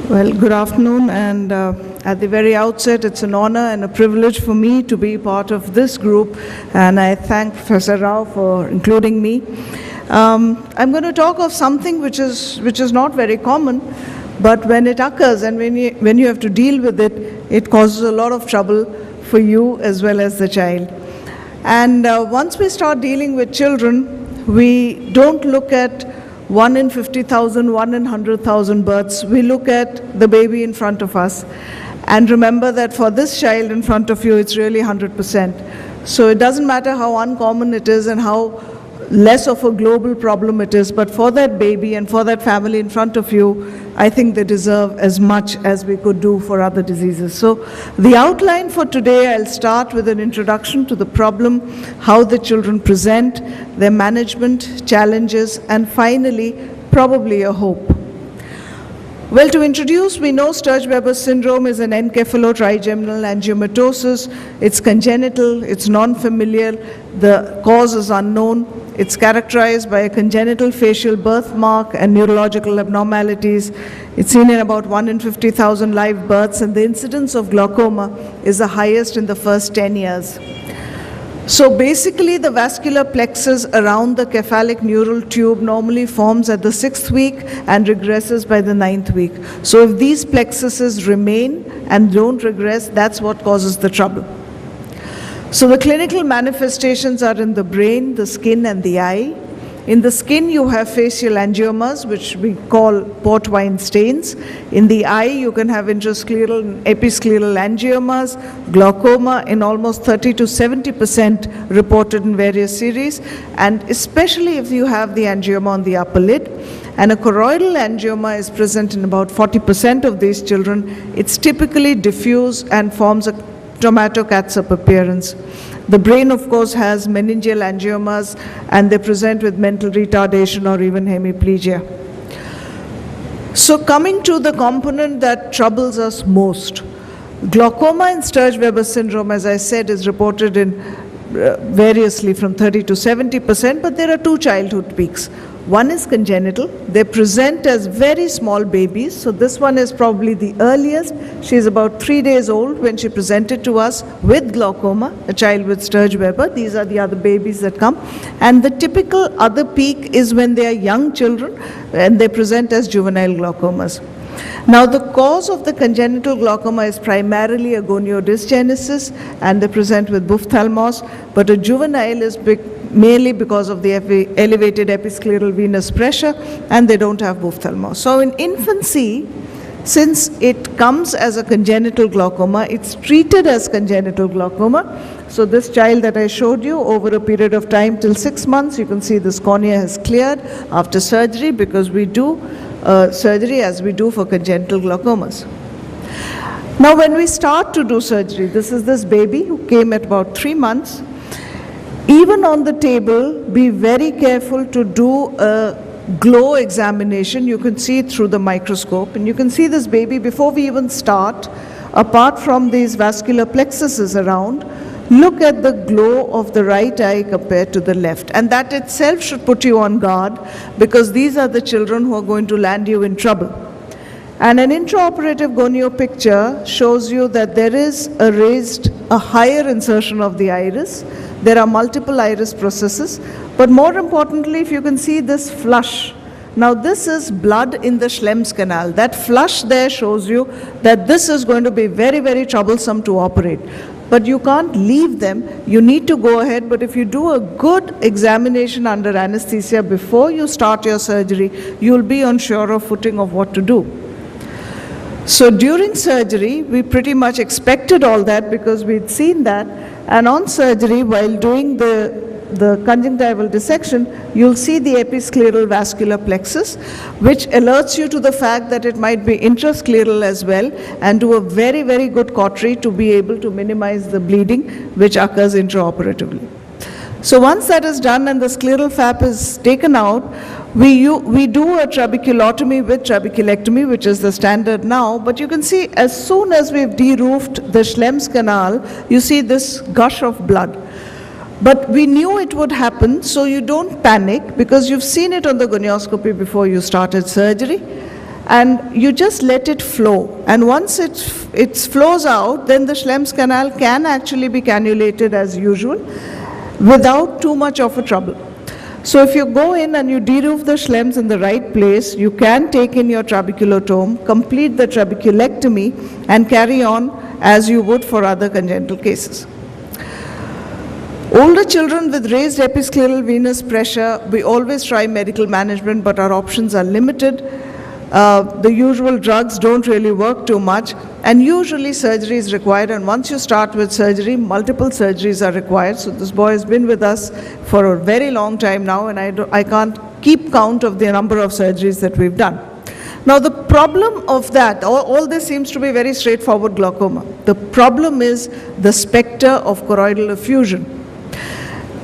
Well, good afternoon, and at the very outset, it's an honor and a privilege for me to be part of this group, and I thank Professor Rao for including me. I'm going to talk of something which is not very common, but when it occurs and when you have to deal with it, it causes a lot of trouble for you as well as the child. And once we start dealing with children, we don't look at 1 in 50,000, 1 in 100,000 births. We look at the baby in front of us. And remember that for this child in front of you, it's really 100%. So it doesn't matter how uncommon it is and how less of a global problem it is, but for that baby and for that family in front of you, I think they deserve as much as we could do for other diseases. So the outline for today, I'll start with an introduction to the problem, how the children present, their management, challenges, and finally, probably a hope. Well, to introduce, we know Sturge-Weber syndrome is an encephalotrigeminal angiomatosis. It's congenital, it's non-familial, the cause is unknown. It's characterized by a congenital facial birthmark and neurological abnormalities. It's seen in about 1 in 50,000 live births, and the incidence of glaucoma is the highest in the first 10 years. So basically, the vascular plexus around the cephalic neural tube normally forms at the 6th week and regresses by the 9th week. So if these plexuses remain and don't regress, that's what causes the trouble. So the clinical manifestations are in the brain, the skin, and the eye. In the skin, you have facial angiomas, which we call port wine stains. In the eye, you can have intrascleral and episcleral angiomas, glaucoma in almost 30 to 70% reported in various series, and especially if you have the angioma on the upper lid. And a choroidal angioma is present in about 40% of these children. It's typically diffuse and forms a tomato catsup appearance. The brain, of course, has meningeal angiomas, and they present with mental retardation or even hemiplegia. So coming to the component that troubles us most, glaucoma in Sturge-Weber syndrome, as I said, is reported in variously from 30 to 70%, but there are two childhood peaks. One is congenital. They present as very small babies. So this one is probably the earliest. She's about 3 days old when she presented to us with glaucoma, a child with Sturge-Weber. These are the other babies that come. And the typical other peak is when they are young children and they present as juvenile glaucomas. Now, the cause of the congenital glaucoma is primarily a goniodysgenesis, and they present with ophthalmos, but a juvenile is mainly because of the elevated episcleral venous pressure, and they don't have ophthalmos. So in infancy, since it comes as a congenital glaucoma, it's treated as congenital glaucoma. So this child that I showed you, over a period of time till 6 months, you can see this cornea has cleared after surgery, because we do surgery as we do for congenital glaucomas. Now when we start to do surgery, this is this baby who came at about 3 months. Even on the table, be very careful to do a glow examination. You can see it through the microscope, and you can see this baby before we even start. Apart from these vascular plexuses around, look at the glow of the right eye compared to the left, and that itself should put you on guard, because these are the children who are going to land you in trouble. And an intraoperative gonio picture shows you that there is a higher insertion of the iris. There are multiple iris processes, but more importantly, if you can see this flush. Now this is blood in the Schlemm's canal. That flush there shows you that this is going to be very, very troublesome to operate. But you can't leave them. You need to go ahead, but if you do a good examination under anesthesia before you start your surgery, you'll be on surer footing of what to do. So during surgery, we pretty much expected all that because we'd seen that. And on surgery, while doing the conjunctival dissection, you'll see the episcleral vascular plexus, which alerts you to the fact that it might be intrascleral as well, and do a very, very good cautery to be able to minimize the bleeding which occurs intraoperatively. So once that is done and the scleral flap is taken out, we do a trabeculotomy with trabeculectomy, which is the standard now, but you can see as soon as we've de-roofed the Schlemm's canal, you see this gush of blood. But we knew it would happen, so you don't panic, because you've seen it on the gonioscopy before you started surgery. and you just let it flow. And once it flows out, then the Schlemm's canal can actually be cannulated as usual without too much of a trouble. So if you go in and you deroof the Schlemm's in the right place, you can take in your trabeculotome, complete the trabeculectomy, and carry on as you would for other congenital cases. Older children with raised episcleral venous pressure, we always try medical management, but our options are limited. The usual drugs don't really work too much, and usually surgery is required, and once you start with surgery, multiple surgeries are required. So this boy has been with us for a very long time now, and I can't keep count of the number of surgeries that we've done. Now the problem of that, all this seems to be very straightforward glaucoma. The problem is the specter of choroidal effusion.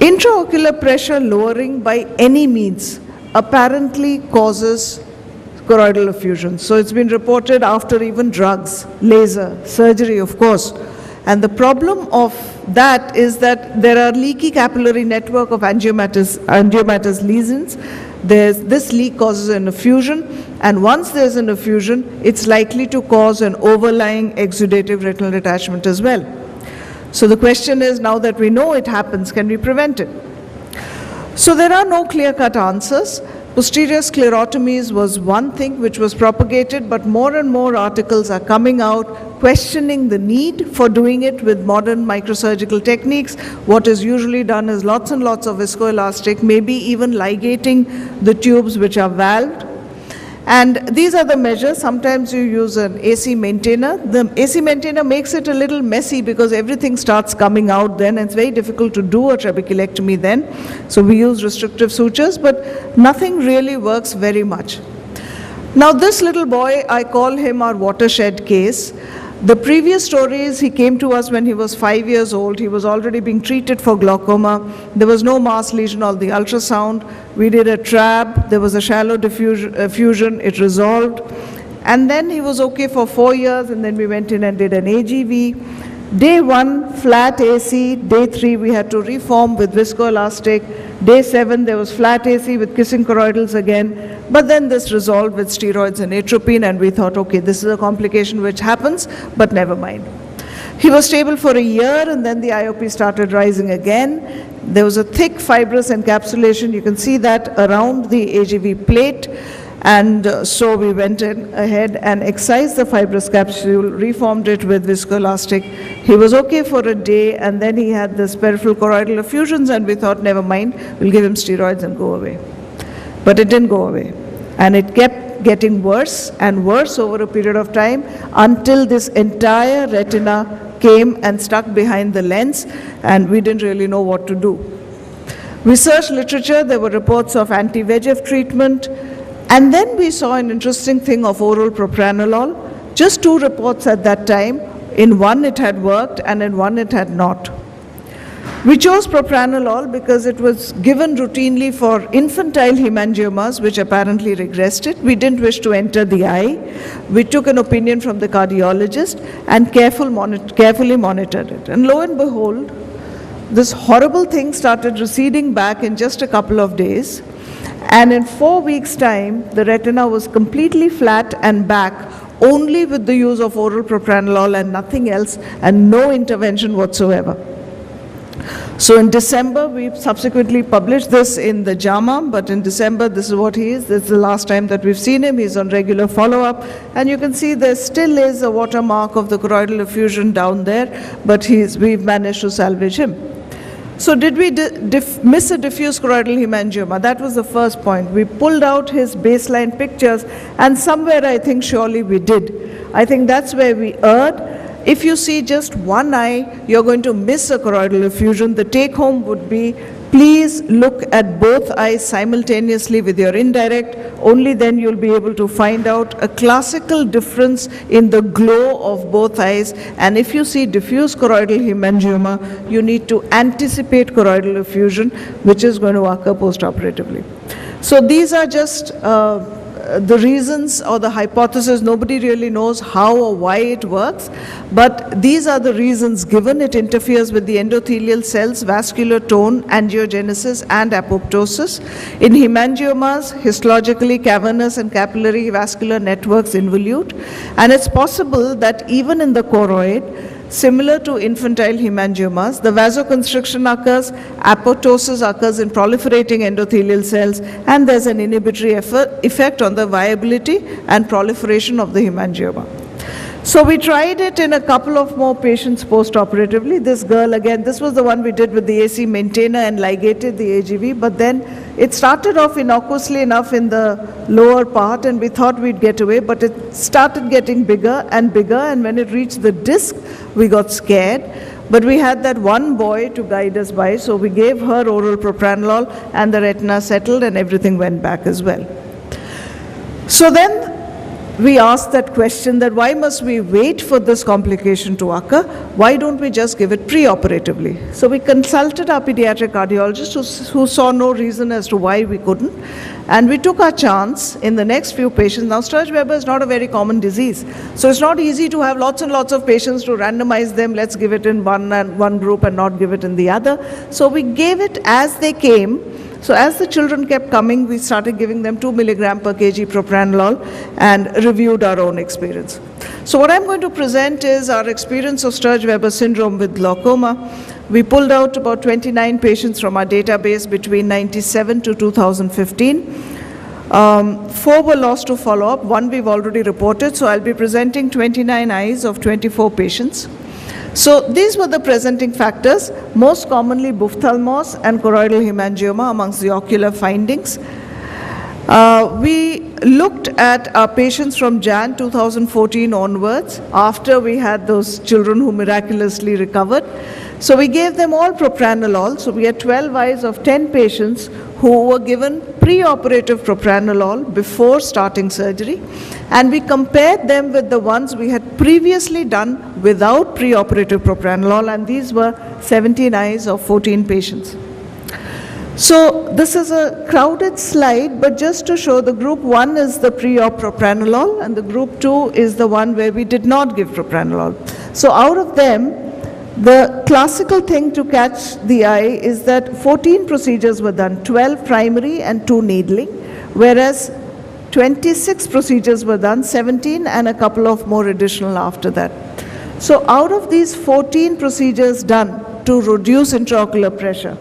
Intraocular pressure lowering by any means apparently causes choroidal effusion. So it's been reported after even drugs, laser, surgery, of course. And the problem of that is that there are leaky capillary network of angiomatous lesions. This leak causes an effusion, and once there's an effusion, it's likely to cause an overlying exudative retinal detachment as well. So the question is, now that we know it happens, can we prevent it? So there are no clear-cut answers. Posterior sclerotomies was one thing which was propagated, but more and more articles are coming out questioning the need for doing it with modern microsurgical techniques. What is usually done is lots and lots of viscoelastic, maybe even ligating the tubes which are valved. And these are the measures. Sometimes you use an AC maintainer. The AC maintainer makes it a little messy because everything starts coming out then. It's very difficult to do a trabeculectomy then. So we use restrictive sutures, but nothing really works very much. Now this little boy, I call him our watershed case. The previous story is he came to us when he was 5 years old. He was already being treated for glaucoma. There was no mass lesion on the ultrasound. We did a trab. There was a shallow effusion. It resolved. And then he was okay for 4 years, and then we went in and did an AGV. Day 1, flat AC. Day 3, we had to reform with viscoelastic. Day 7, there was flat AC with kissing choroidals again. But then this resolved with steroids and atropine, and we thought, okay, this is a complication which happens, but never mind. He was stable for a year, and then the IOP started rising again. There was a thick fibrous encapsulation. You can see that around the AGV plate. And so we went ahead and excised the fibrous capsule, reformed it with viscoelastic. He was okay for a day, and then he had this peripheral choroidal effusions, and we thought, never mind, we'll give him steroids and go away. But it didn't go away. And it kept getting worse and worse over a period of time until this entire retina came and stuck behind the lens, and we didn't really know what to do. Research literature, there were reports of anti-VEGF treatment, and then we saw an interesting thing of oral propranolol. Just 2 reports at that time. In one it had worked, and in one it had not. We chose propranolol because it was given routinely for infantile hemangiomas, which apparently regressed it. We didn't wish to enter the eye. We took an opinion from the cardiologist and carefully monitored it. And lo and behold, this horrible thing started receding back in just a couple of days. And in 4 weeks' time, the retina was completely flat and back, only with the use of oral propranolol and nothing else, and no intervention whatsoever. So in December, we subsequently published this in the JAMA, but in December, this is what he is. This is the last time that we've seen him. He's on regular follow-up. And you can see there still is a watermark of the choroidal effusion down there, but we've managed to salvage him. So did we miss a diffuse choroidal hemangioma? That was the first point. We pulled out his baseline pictures, and somewhere I think surely we did. I think that's where we erred. If you see just one eye, you're going to miss a choroidal effusion. The take home would be, please look at both eyes simultaneously with your indirect. Only then you'll be able to find out a classical difference in the glow of both eyes. And if you see diffuse choroidal hemangioma, you need to anticipate choroidal effusion, which is going to occur postoperatively. So these are just the reasons or the hypothesis, nobody really knows how or why it works, but these are the reasons given. It interferes with the endothelial cells, vascular tone, angiogenesis, and apoptosis. In hemangiomas, histologically cavernous and capillary vascular networks involute, and it's possible that even in the choroid, similar to infantile hemangiomas, the vasoconstriction occurs, apoptosis occurs in proliferating endothelial cells, and there's an inhibitory effect on the viability and proliferation of the hemangioma. So we tried it in a couple of more patients post-operatively. This girl, again, this was the one we did with the AC maintainer and ligated the AGV, but then it started off innocuously enough in the lower part, and we thought we'd get away, but it started getting bigger, and when it reached the disc, we got scared. But we had that one boy to guide us by, so we gave her oral propranolol, and the retina settled, and everything went back as well. So then we asked that question, that why must we wait for this complication to occur? Why don't we just give it pre-operatively? So we consulted our pediatric cardiologist who saw no reason as to why we couldn't. And we took our chance in the next few patients. Now, Sturge-Weber is not a very common disease. So it's not easy to have lots and lots of patients to randomize them. Let's give it in one group and not give it in the other. So we gave it as they came. So as the children kept coming, we started giving them 2 milligram per kg propranolol and reviewed our own experience. So what I'm going to present is our experience of Sturge-Weber syndrome with glaucoma. We pulled out about 29 patients from our database between 1997 to 2015. 4 were lost to follow-up, 1 we've already reported, so I'll be presenting 29 eyes of 24 patients. So these were the presenting factors, most commonly ophthalmos and choroidal hemangioma amongst the ocular findings. We looked at our patients from Jan 2014 onwards, after we had those children who miraculously recovered. So we gave them all propranolol. So we had 12 eyes of 10 patients who were given pre-operative propranolol before starting surgery. And we compared them with the ones we had previously done without pre-operative propranolol, and these were 17 eyes of 14 patients. So this is a crowded slide, but just to show, the group 1 is the pre-op propranolol, and the group 2 is the one where we did not give propranolol. So out of them, the classical thing to catch the eye is that 14 procedures were done, 12 primary and 2 needling, whereas 26 procedures were done, 17 and a couple of more additional after that. So out of these 14 procedures done to reduce intraocular pressure,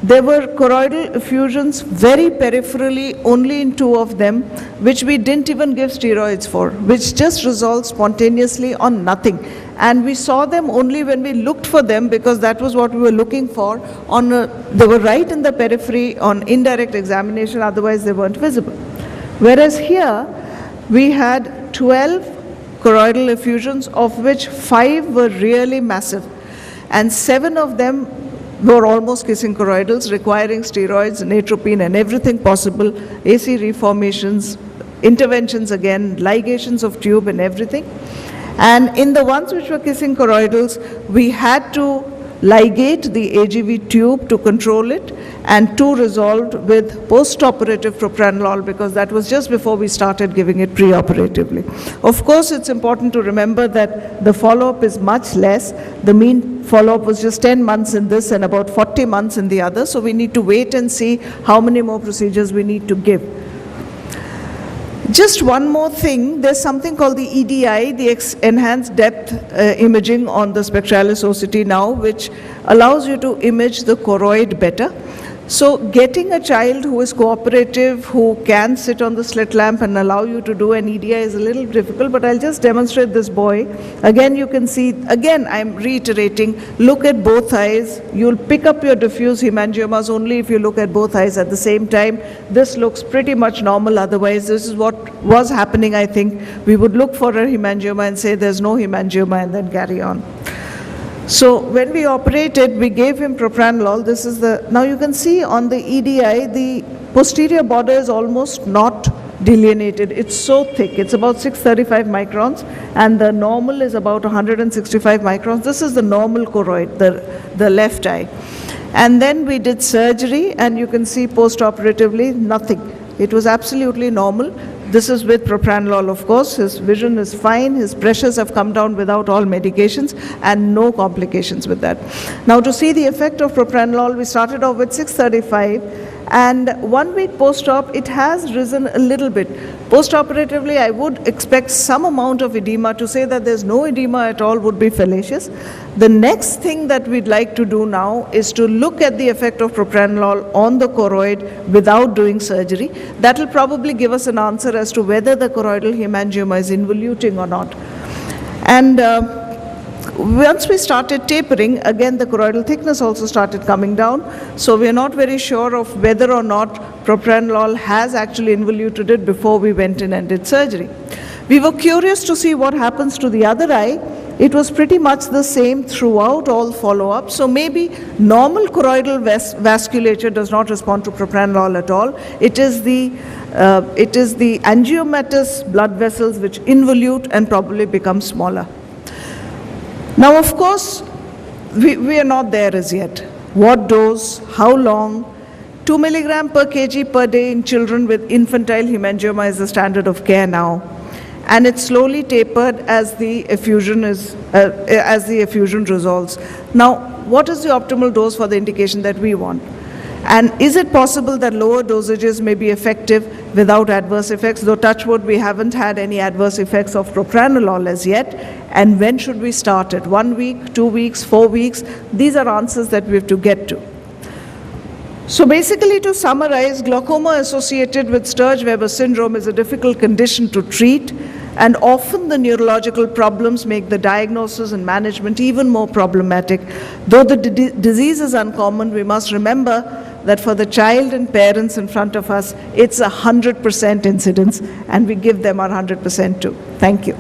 there were choroidal effusions very peripherally, only in 2 of them, which we didn't even give steroids for, which just resolved spontaneously on nothing. And we saw them only when we looked for them, because that was what we were looking for. They were right in the periphery on indirect examination, otherwise they weren't visible. Whereas here, we had 12 choroidal effusions, of which 5 were really massive, and 7 of them were almost kissing choroidals, requiring steroids, natropine, and everything possible, AC reformations, interventions again, ligations of tube and everything. And in the ones which were kissing choroidals, we had to ligate the AGV tube to control it, and 2 resolved with post-operative propranolol, because that was just before we started giving it pre-operatively. Of course, it's important to remember that the follow-up is much less. The mean follow-up was just 10 months in this and about 40 months in the other, so we need to wait and see how many more procedures we need to give. Just one more thing, there's something called the EDI, the Enhanced Depth Imaging on the Spectralis OCT now, which allows you to image the choroid better. So getting a child who is cooperative, who can sit on the slit lamp and allow you to do an EDI is a little difficult, but I'll just demonstrate this boy. Again, you can see, again, I'm reiterating, look at both eyes. You'll pick up your diffuse hemangiomas only if you look at both eyes at the same time. This looks pretty much normal, otherwise this is what was happening, I think. We would look for a hemangioma and say there's no hemangioma and then carry on. So when we operated, we gave him propranolol. This is now you can see on the EDI, the posterior border is almost not delineated. It's so thick. It's about 635 microns, and the normal is about 165 microns. This is the normal choroid, the left eye. And then we did surgery, and you can see post-operatively, nothing. It was absolutely normal. This is with propranolol, of course. His vision is fine. His pressures have come down without all medications and no complications with that. Now, to see the effect of propranolol, we started off with 635. And 1 week post-op, it has risen a little bit. Post-operatively, I would expect some amount of edema. To say that there's no edema at all would be fallacious. The next thing that we'd like to do now is to look at the effect of propranolol on the choroid without doing surgery. That will probably give us an answer as to whether the choroidal hemangioma is involuting or not. And once we started tapering, again the choroidal thickness also started coming down. So we are not very sure of whether or not propranolol has actually involuted it before we went in and did surgery. We were curious to see what happens to the other eye. It was pretty much the same throughout all follow-up. So maybe normal choroidal vasculature does not respond to propranolol at all. It is the angiomatous blood vessels which involute and probably become smaller. Now, of course, we are not there as yet. What dose, how long? 2 milligram per kg per day in children with infantile hemangioma is the standard of care now. And it's slowly tapered as the effusion resolves. Now, what is the optimal dose for the indication that we want? And is it possible that lower dosages may be effective without adverse effects? Though touch wood, we haven't had any adverse effects of propranolol as yet. And when should we start it? 1 week, 2 weeks, 4 weeks? These are answers that we have to get to. So basically, to summarize, glaucoma associated with Sturge-Weber syndrome is a difficult condition to treat, and often the neurological problems make the diagnosis and management even more problematic. Though the disease is uncommon, we must remember that for the child and parents in front of us, it's 100% incidence, and we give them our 100% too. Thank you.